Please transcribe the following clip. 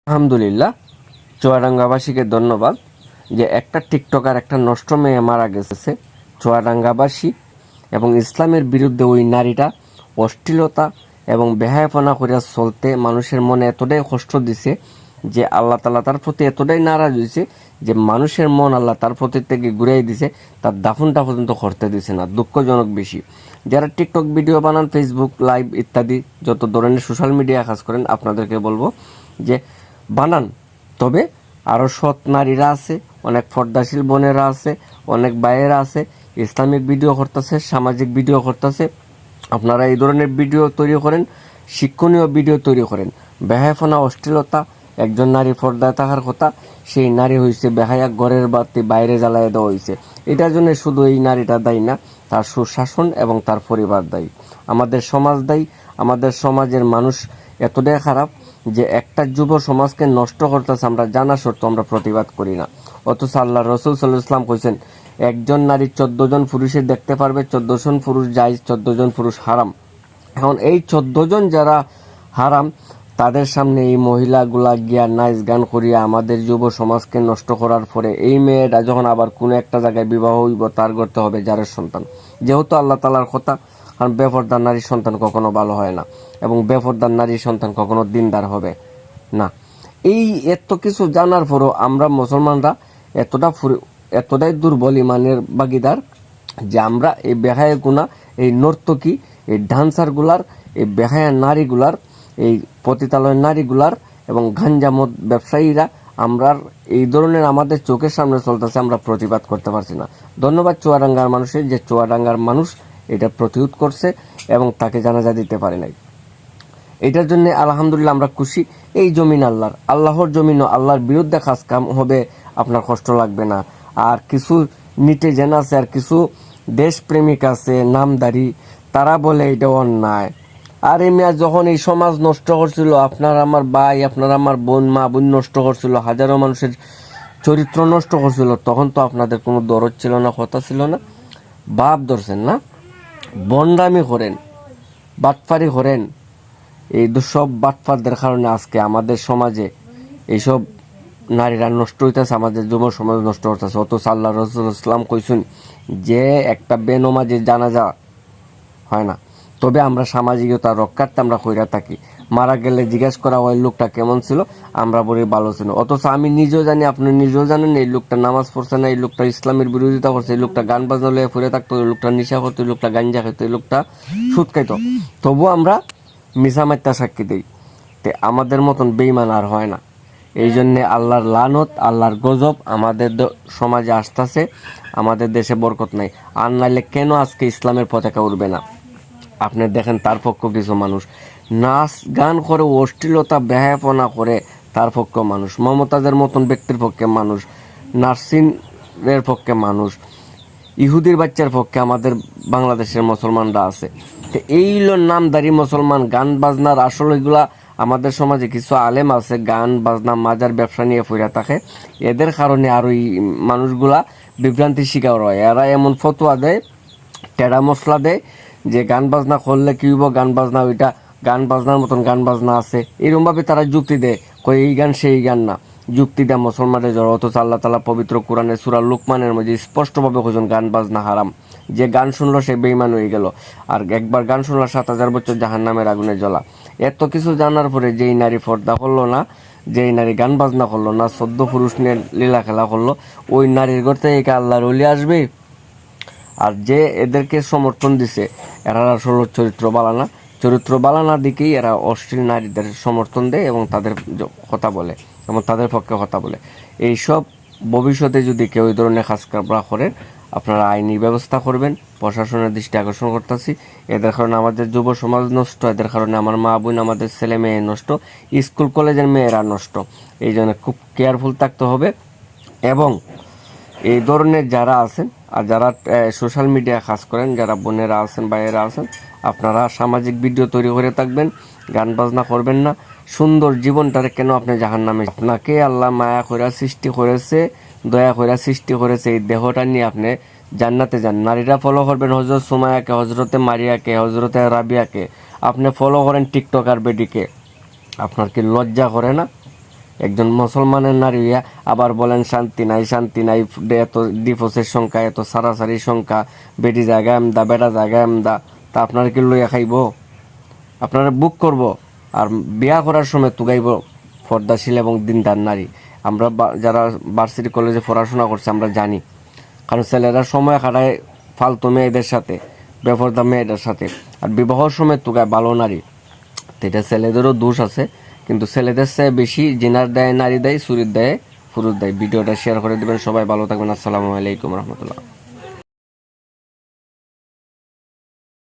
আলহামদুলিল্লাহ, চুয়াডাঙ্গাবাসীকে ধন্যবাদ যে একটা টিকটকার একটা নষ্ট মেয়ে মারা গেছে। চুয়াডাঙ্গাবাসী এবং ইসলামের বিরুদ্ধে ওই নারীটা অশ্লীলতা এবং বেহায়াপনা করে চলতে মানুষের মনে এতটাই কষ্ট দিছে যে আল্লাহ তাআলা তার প্রতি এতটাই নারাজ হয়েছে যে মানুষের মন আল্লাহ তার প্রতি থেকে ঘুরাই দিছে, তার দাফনটা পর্যন্ত করতে দিছে না। দুঃখজনক বেশি। যারা টিকটক ভিডিও বানান, ফেসবুক লাইভ ইত্যাদি যত ধরনের সোশ্যাল মিডিয়া কাজ করেন, আপনাদেরকে বলবো যে বানান, তবে আরও সৎ নারীরা আছে, অনেক পর্দাশীল বোনেরা আছে, অনেক ভাইয়েরা আছে, ইসলামিক ভিডিও করতেছে, সামাজিক ভিডিও করতেছে। আপনারা এই ধরনের ভিডিও তৈরি করেন, শিক্ষণীয় ভিডিও তৈরি করেন। বেহায়াপনা, অশ্লীলতা, একজন নারী পর্দায় থাকার কথা, সেই নারী হয়েছে বেহায়া, ঘরের বাতি বাইরে জ্বালায় দেওয়া হয়েছে। এটার জন্য শুধু এই নারীটা দায়ী না, তার সুশাসন এবং তার পরিবার দায়ী, আমাদের সমাজ দায়ী। আমাদের সমাজের মানুষ এতটাই খারাপ যে একটা যুব সমাজকে নষ্ট করতেছে, আমরা জানা সত্ত্বেও আমরা প্রতিবাদ করি না। অথচ আল্লাহ রসুল সাল্লাল্লাহু আলাইহি ওয়াসাল্লাম কইছেন, একজন নারী 14 জন পুরুষে দেখতে পারবে, 14 জন পুরুষ জায়েজ, 14 জন পুরুষ হারাম। এখন এই 14 জন যারা হারাম, তাদের সামনে এই মহিলাগুলা গিয়া নাচ গান করিয়া আমাদের যুব সমাজকে নষ্ট করার পরে এই মেয়েটা যখন আবার কোনো একটা জায়গায় বিবাহ হইব, তার করতে হবে যারের সন্তান। যেহেতু আল্লাহ তাআলার কথা, কারণ বেপরদার নারীর সন্তান কখনো ভালো হয় না এবং বেপরদার নারীর সন্তান কখনো দিনদার হবে না। এই এত কিছু জানার পরও আমরা মুসলমানরা এতটাই দুর্বল ইমানের ভাগিদার যে আমরা এই বেহায়া গুণা, এই নর্তকী, এই ডান্সারগুলার, এই বেহায়া নারীগুলার, এই পতিতালয় নারীগুলার এবং গাঞ্জামদ ব্যবসায়ীরা, আমরা এই ধরনের আমাদের চোখের সামনে চলতেছে, আমরা প্রতিবাদ করতে পারছি না। ধন্যবাদ চুয়াডাঙ্গার মানুষের, যে চুয়াডাঙ্গার মানুষ এটা প্রতিরোধ করছে এবং তাকে জানাজা দিতে পারে নাই। এটার জন্য আলহামদুলিল্লাহ আমরা খুশি। এই জমিন আল্লাহর জমিন, আল্লাহর বিরুদ্ধে কাজ কাম হবে, আপনার কষ্ট লাগবে না। আর কিছু নিটেজেন আছে, আর কিছু দেশপ্রেমিক আছে নামদারি, তারা বলে এটা অন্যায়। আর মিয়া যখন এই সমাজ নষ্ট করছিল, আপনার আমার ভাই, আপনার আমার বোন, মা বোন নষ্ট করছিল, হাজারো মানুষের চরিত্র নষ্ট করছিল, তখন তো আপনাদের কোনো দরদ ছিল না, কথা ছিল না। বাপ ধরছেন না, বন্ডামি করেন, বাটফারি করেন। এই সব বাটফারদের কারণে আজকে আমাদের সমাজে এইসব নারীরা নষ্ট হইতেছে, আমাদের যুব সমাজ নষ্ট হইতেছে। অথচ আল্লাহ রাসূল ইসলাম কইছেন যে একটা বেনমাজি জানাজা হয় না, তবে আমরা সামাজিকতা রক্ষার্থে আমরা কইরা থাকি। মারা গেলে জিজ্ঞাসা করা হয় লোকটা কেমন ছিল, আমরা বলি ভালো ছিল। অথচ আমি নিজেও জানি, আপনি নিজেও জানেন, এই লোকটা নামাজ পড়ছে না, এই লোকটা ইসলামের বিরোধিতা করছে, এই লোকটা গান বাজনা লয়ে ফুরে থাকতো, এই লোকটা নেশা করতো, এই লোকটা গাঞ্জা খাইতো, এই লোকটা সুদ খাইতো, তবুও আমরা মিসামাইত্যা সাক্ষী দেই। তে আমাদের মতন বেঈমান আর হয় না। এই জন্যে আল্লাহর লানত, আল্লাহর গজব আমাদের সমাজে আসতেছে, আমাদের দেশে বরকত নাই। আর নাইলে কেন আজকে ইসলামের পতাকা উড়বে না? আপনি দেখেন, তার পক্ষ কিছু মানুষ নাচ গান করে, অশ্লীলতা বেহায়াপনা করে, তার পক্ষে মানুষ, মমতাজের মতন ব্যক্তির পক্ষে মানুষ, নার্সিনের পক্ষে মানুষ, ইহুদির বাচ্চার পক্ষে আমাদের বাংলাদেশের মুসলমানরা আছে। তো এইগুলো নামদারি মুসলমান, গান বাজনার আসল এগুলা আমাদের সমাজে কিছু আলেম আছে গান বাজনা মাজার ব্যবসা নিয়ে ফিরে থাকে। এদের কারণে আর ওই মানুষগুলা বিভ্রান্তির শিকার হয়। এরা এমন ফতোয়া দেয়, টেড়া মশলা দেয় যে গান বাজনা করলে কি হইব, গান বাজনা ওইটা গান বাজনার মতন গান বাজনা আছে, এরকমভাবে তারা যুক্তি দেয়, কই এই গান সেই গান না, যুক্তি দেয় মুসলমানের জড়। অথচ আল্লাহ তাআলা পবিত্র কোরআনে সূরা লুকমানের মধ্যে স্পষ্টভাবে কইছেন গান বাজনা হারাম। যে গান শুনলো সে বেঈমান হয়ে গেল, আর একবার গান শুনলো 7000 বছর জাহান্নামের আগুনে জ্বলা। এত কিছু জানার পরে যেই নারী পর্দা করলো না, যেই নারী গান বাজনা করলো না, 14 পুরুষ নিয়ে লীলা খেলা করলো, ওই নারীর ঘর থেকে আল্লাহর ওলি আসবে? আর যে এদেরকে সমর্থন দিছে, এরা আসলে চরিত্র বালানা দিকেই এরা অশ্লীল নারীদের সমর্থন দেয় এবং তাদের কথা বলে এবং তাদের পক্ষে কথা বলে। এইসব ভবিষ্যতে যদি কেউ এই ধরনের কাজ করে, আপনারা আইনি ব্যবস্থা করবেন, প্রশাসনের দৃষ্টি আকর্ষণ করতেছি। এদের কারণে আমাদের যুব সমাজ নষ্ট, এদের কারণে আমার মা বোন, আমাদের ছেলে মেয়ে নষ্ট, স্কুল কলেজের মেয়েরা নষ্ট। এই জন্য খুব কেয়ারফুল থাকতে হবে। এবং এই ধরনের যারা আছেন আর যারা সোশ্যাল মিডিয়া কাজ করেন, যারা বোনেরা আছেন, ভাইয়েরা আছেন, আপনারা সামাজিক ভিডিও তৈরি করে থাকবেন, গান বাজনা করবেন না। সুন্দর জীবনটারে কেন আপনি জাহান্নামে? আপনাকে আল্লাহ মায়া কইরা সৃষ্টি করেছে, দয়া কইরা সৃষ্টি করেছে, এই দেহটা নিয়ে আপনি জান্নাতে যান। নারীরা ফলো করবেন হযরত সুমাইয়াকে, হযরতে মারিয়াকে, হযরতে রাবিয়াকে, আপনি ফলো করেন টিকটকার বেডিকে। আপনার কি লজ্জা করে না? একজন মুসলমানের নারী হইয়া আবার বলেন শান্তি নাই, শান্তি নাই, এত ডিভোর্সের সংখ্যা, এত সারাসারির সংখ্যা, বেটি জায়গা এমদা, বেটা জায়গা এমদা, তা আপনারা কি লইয়া খাইব? আপনারা বুক করব আর বিয়া করার সময় তুগাইব পর্দাশীল এবং দিনদার নারী। আমরা যারা ভার্সিটি কলেজে পড়াশোনা করছে আমরা জানি, কারণ ছেলেরা সময় কাটায় ফালতু মেয়েদের সাথে, বেপরদা মেয়েদের সাথে, আর বিবাহর সময় তুগায় ভালো নারী। তো এটা ছেলেদেরও দোষ আছে, কিন্তু ছেলেদের চেয়ে বেশি জিনার দেয় নারী দেয়, চুরির দেয় পুরুষ দেয়। ভিডিওটা শেয়ার করে দিবেন, সবাই ভালো থাকবেন। আসসালামু আলাইকুম রহমতুল্লাহ।